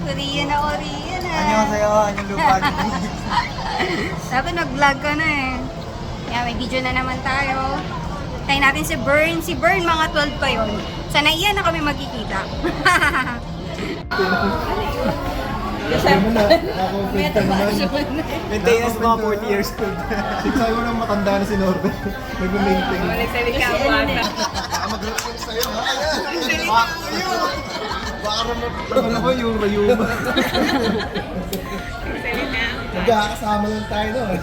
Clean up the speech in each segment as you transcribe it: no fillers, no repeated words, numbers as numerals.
Korean na Korean ah. Ano sa'yo? Anong lupa? Dapat nag-vlog ka na eh. Kaya may video na naman tayo. Tayo natin si Bern. Si Bern, mga 12 pa yun. Sana iyan na kami magkikita. Maintenance mga 40 years old. Sigsabi mo nang matanda na si Norbert. Nag-maintain. Mag-record sa'yo. Baka naman ko yung rayuma. Magkakasama lang tayo doon.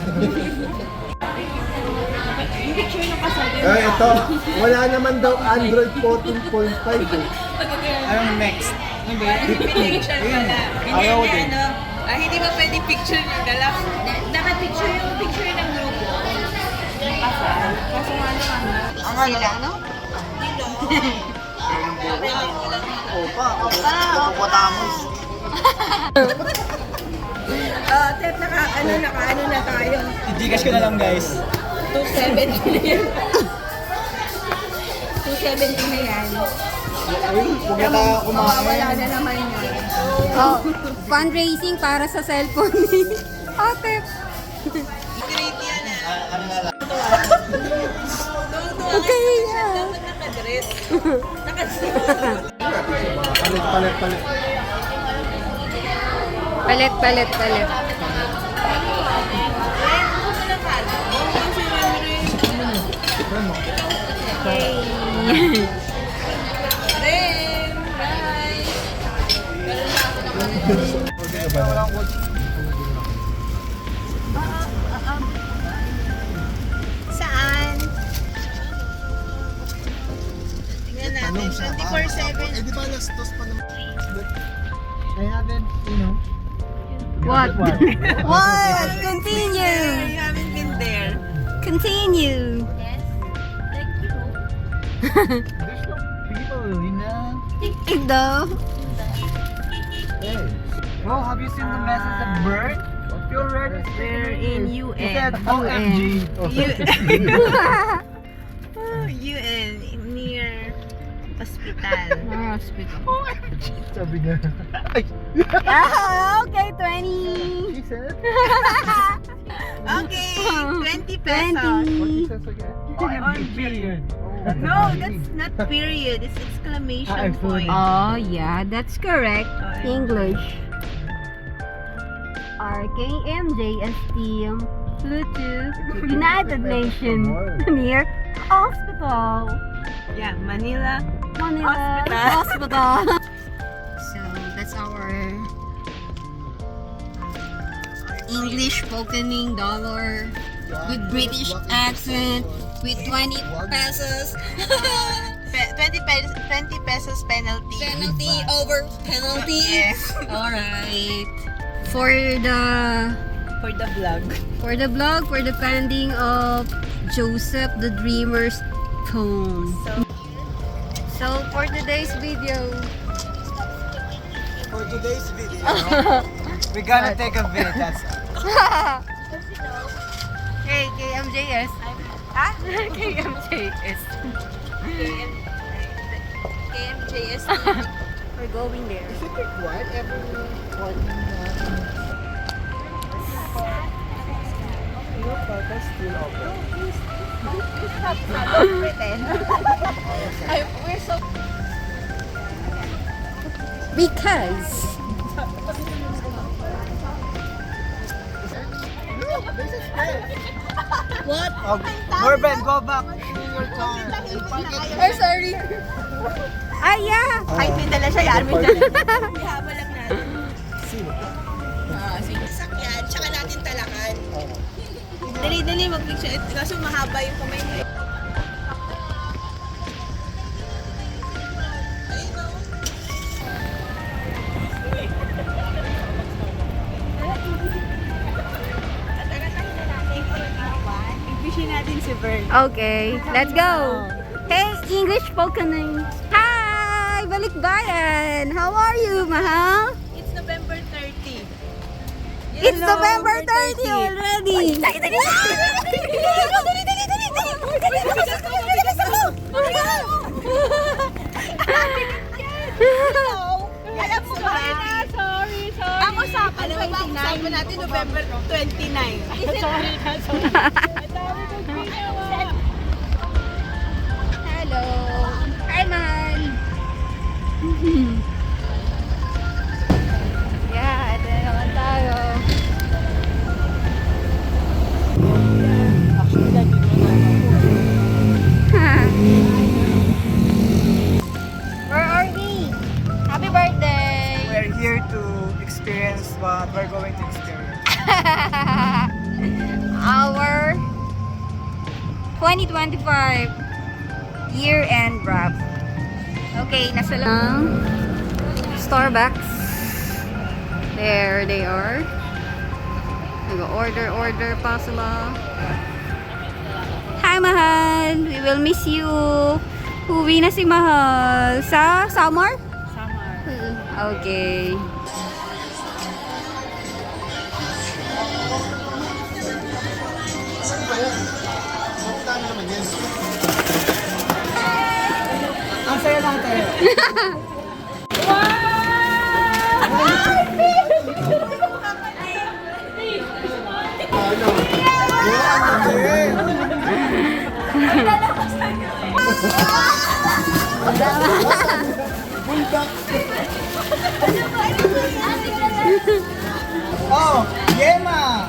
Ito, wala naman daw Android 14.5 eh. Anong next? Invitation pala. Ayaw din. Hindi ba pwede picture yung dalaw? Naka-picture yung picture ng grupo. Kasal. Kaso nga naman. Ang sila, no? Opa. Opotamos. Tet, naka-ano na tayo. I-Gcash ko na lang guys. 270 na yan. 270 na yan. Huwag na tayo kumain. Wala na naman yun. Oh, fundraising para sa cellphone ni Ate. Great yan ah. Okay, yeah. Dapat nakadress. Nakadress. Palit. Palit. Okay. Saan? Tingnan natin. 24/7. Eh di ba lastos pa naman? I haven't, you know. What? What? You Continue. haven't been there. Continue. There's no people in Ito. Hey. Bro, have you seen the message of Bird? You already We're in He said UN. OMG. UN, near hospital. Hospital. Sabi niya. Ah, okay, 20. She said? Okay, 20 pesos. 20. Says again? OMG period. No, that's not period. It's exclamation point. Oh, yeah, that's correct. English. RKMJST Bluetooth United Nations near hospital. Yeah, Manila. Manila Hospital. So that's our English spokening dollar with British accent with 20 pesos. 20 pesos penalty. Penalty over penalty. Yes. All right. For the vlog. for the pending of Joseph the Dreamer's phone. So for today's video, For today's video, we're gonna take a vid. That's hey, KMJS. Ha? KMJS. KMJS. We're going there. What? Everyone. Your photo's still open. Pretend. We're so... Because what? Norben, go back. Do your time. Oh, sorry. Ay, yeah. Kahit may dala siya, yan. May dala. Ihaba lang natin. Sino? Sige. Sakyan, tsaka natin talakan. Dali-dali mag-picture. Kaso mahaba yung kamay mo. I-fishing natin si Vern. Okay, let's go. Hey, English spoken. Hi, balikbayan. How are you, mahal? It's November 30. It's November 30 already. Alam mo ba? Sabi natin November 29. Hello. Hi, mahal. Yeah, ito na naman tayo. Where are we? Happy birthday! We're here to experience what we're going to experience. Our 2025 year-end wrap. Okay, nasa lang Starbucks. There they are. Nag-order pa sila. Hi, Mahal! We will miss you. Uwi na si Mahal. Sa summer? Summer. Okay. Ang saya natin. Oh, Yema!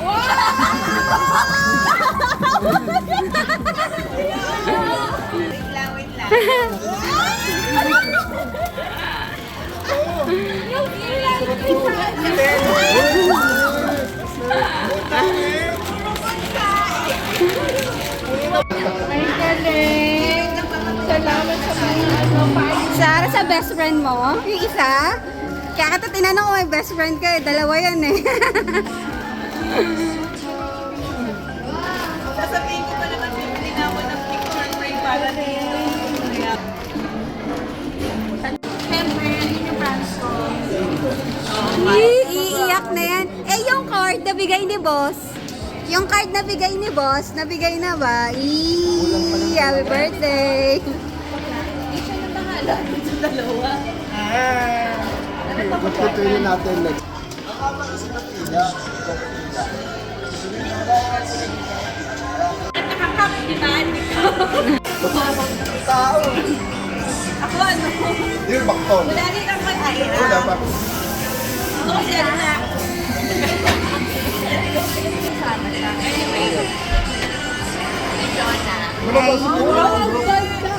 Wait lang. Ay, galing. Salamat sa Sara, sa best friend mo? Yung isa? Kaya kita tinanong ko may best friend ka eh. Dalawa yan eh. Sasabihin ko pa naman bibili na ako ng picture frame para kaya. Siyempre, yun yung plans ko. Iiyak na yan. Eh, yung card na bigay ni boss. Yung card na bigay ni boss, nabigay na ba? Happy birthday! Hindi siya natangalan sa dalawa. Pagtutuloy natin next. Nakakap, di ba? Tao! Ako ano? Yung bakton. Wala rin ang mag-aira. Wala pa. Ako kasi ano na.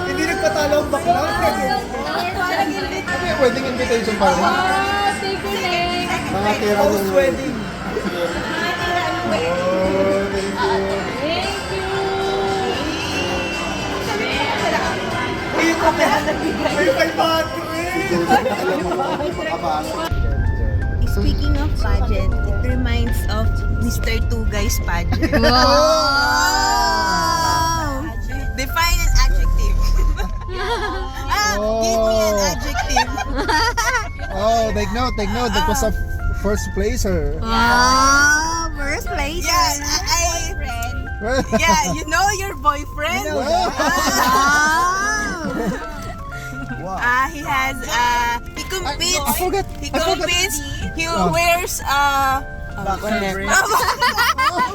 Hindi nagpatalo ang bakla. May wedding invitation pa rin. Mga tira ng Wedding. Oh, thank you. May 500 Alam mo ba, hindi makapasok. Speaking of pageant, it reminds of Mr. Two Guys pageant. Wow! Define an adjective. Give me an adjective. Oh, take note. That was a first placer. Wow! First place. Yeah, you know your boyfriend. Wow! He has he competes. I forgot. He competes. He wears Boxer.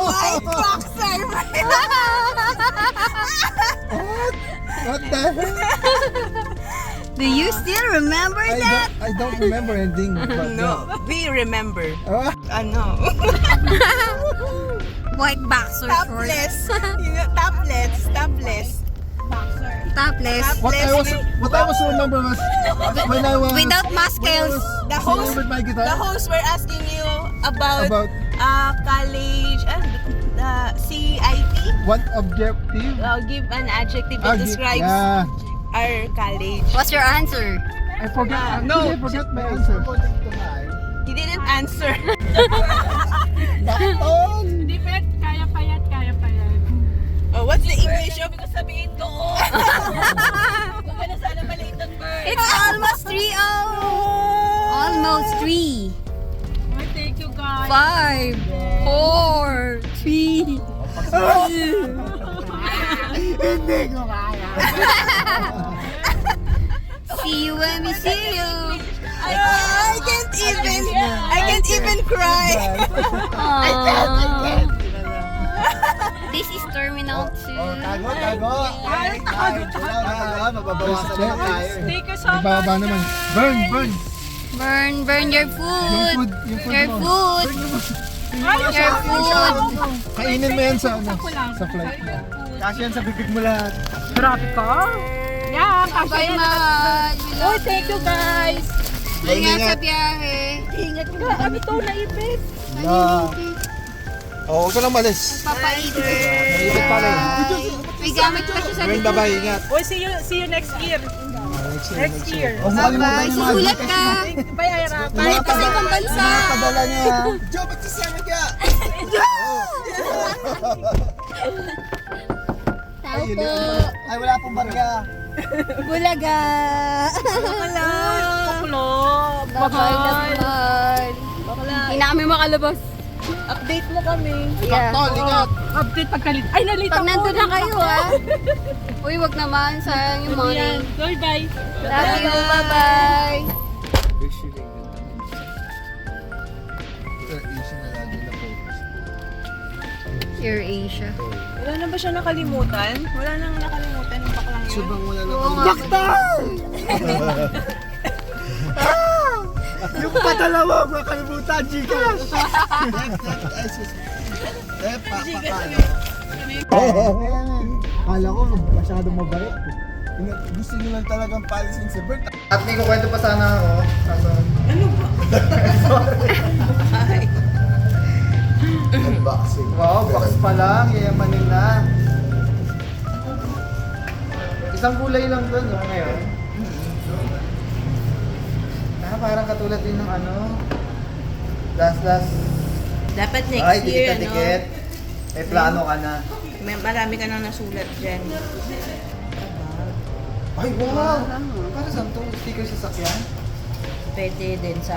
white boxer. What the hell? Do you still remember that? I don't remember anything. But No, we remember. Ah, Ano? White boxer shorts. Topless. You know, topless. Topless. what I was remember was when I was Without muscles. The host, with my guitar. the host were asking you about About college, the CIT. one objective. Give an adjective that describes Yeah, our college. What's your answer? I forgot. No. I forgot my answer. He didn't answer. Bakton! Oh, what's the English of sabihin ko? Sana maliit ng bird. It's almost 3:00. Almost 3. Thank you, guys. 5, 4, 3. Hindi ko kaya. See you when we see you. I can't even cry. Aww. This is Terminal 2. Tago. Mababawasan naman tayo. Thank you so May bababa naman. Burn. Burn your food. Yung food Your mo. food. Your food. Kainin mo yan sa flight mo. Kasi yan sa bibig mo lahat. Grabe ka. Yeah, Bye, Mahal. We love thank you guys. Ingat sa biyahe. Ingat ka. Ano to, naipit? Huwag ka lang malis. Papaiter. Naipit pala eh. May gamit pa siya sa Burn, likod. bye-bye. Ingat. Oh, see you next year. Next year. Bye-bye. Susulat ka. Bye, Ira. Bye pa sa ibang bansa. Padala niya. Joe, ba't sasama ka? Tao po. Ay, wala pong barya. Bulaga. Bakla. Bakal na mahal. Hindi na kami makalabas. Update mo kami. Yeah. Tol, ingat. Update pagkalit. Ay, nalito Pag nandun na kayo, ha? Uy, wag naman. Sayang yung money. Bye. Love you. Bye-bye. Pure Asia. Wala na ba siya nakalimutan? Wala nang nakalimutan yung baklang yun. Subang wala na. Oo nga. Yung padala mo, makalimutan, Chica. Kala ko, masyadong mabait. Gusto nyo lang talagang palisin si Bert. At may kukwento pa sana ako. Kaso... Ano ba? Ay. Unboxing. Wow, box pa lang. Yayamanin na. Isang kulay lang doon, no? Ngayon. Parang katulad din ng ano. Last. Dapat next Ay, year, tikit. May plano ka na. Marami ka nang nasulat dyan. Ay, wow! Para saan to? Sticker sa sakyan? Pwede din sa,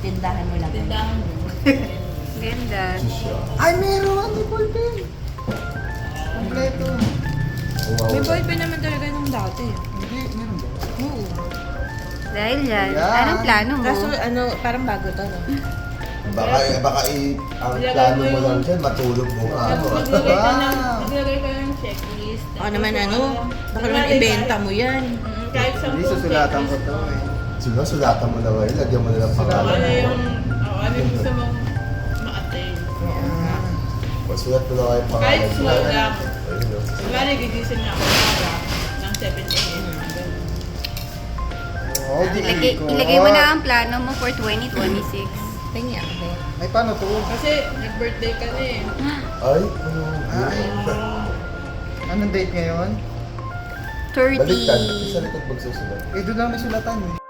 tindahan mo lang. Tindahan mo. Ganda. Ay, meron! May ballpen! Kompleto. May ballpen naman talaga nung dati. Hindi, meron ba? Oo. Dahil yan. Yan. Anong plano mo? Kaso, parang bago to, no? Ang plano mo lang dyan, matulog mo nga. Maglagay ka ng checklist. Ako naman, baka naman ibenta mo yan. Kahit sa Hindi, susulatan ko to eh. Sulatan mo na ngayon, lagyan mo na lang pangalan. ano yung gusto mong ma-attain. Masulat mo na kayo pangalan. Kahit small lang. Ayun, no? Kumari, gigising na ako ng 7 a.m. Oh, di Ilagay mo na ang plano mo for 2026. Tingnan ako. Ay, paano to? Kasi nag-birthday ka na eh. Ay, Anong date ngayon? 30. baliktad. Sa likod magsusulat. Eh, doon lang may sulatan eh.